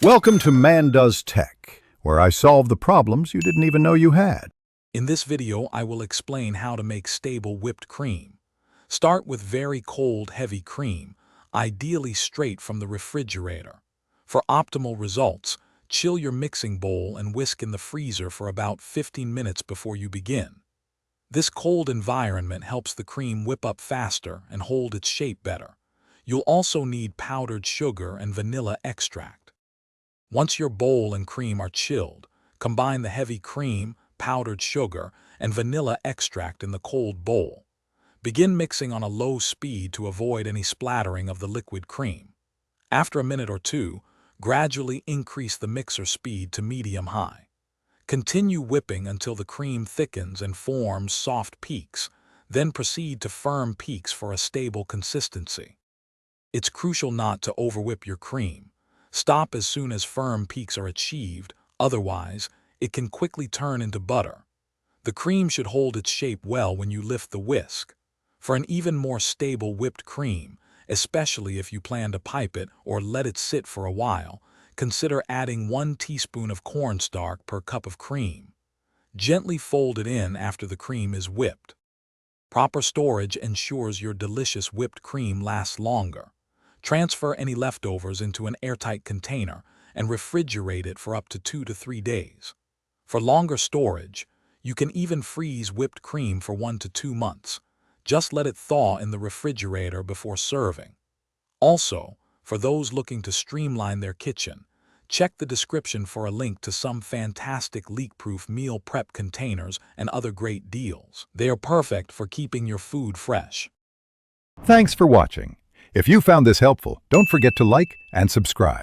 Welcome to Man Does Tech, where I solve the problems you didn't even know you had. In this video, I will explain how to make stable whipped cream. Start with very cold, heavy cream, ideally straight from the refrigerator. For optimal results, chill your mixing bowl and whisk in the freezer for about 15 minutes before you begin. This cold environment helps the cream whip up faster and hold its shape better. You'll also need powdered sugar and vanilla extract. Once your bowl and cream are chilled, combine the heavy cream, powdered sugar, and vanilla extract in the cold bowl. Begin mixing on a low speed to avoid any splattering of the liquid cream. After a minute or two, gradually increase the mixer speed to medium-high. Continue whipping until the cream thickens and forms soft peaks, then proceed to firm peaks for a stable consistency. It's crucial not to overwhip your cream. Stop as soon as firm peaks are achieved, otherwise, it can quickly turn into butter. The cream should hold its shape well when you lift the whisk. For an even more stable whipped cream, especially if you plan to pipe it or let it sit for a while, consider adding 1 teaspoon of cornstarch per cup of cream. Gently fold it in after the cream is whipped. Proper storage ensures your delicious whipped cream lasts longer. Transfer any leftovers into an airtight container and refrigerate it for up to 2 to 3 days. For longer storage, you can even freeze whipped cream for 1 to 2 months. Just let it thaw in the refrigerator before serving. Also, for those looking to streamline their kitchen, check the description for a link to some fantastic leak-proof meal prep containers and other great deals. They are perfect for keeping your food fresh. Thanks for watching. If you found this helpful, don't forget to like and subscribe.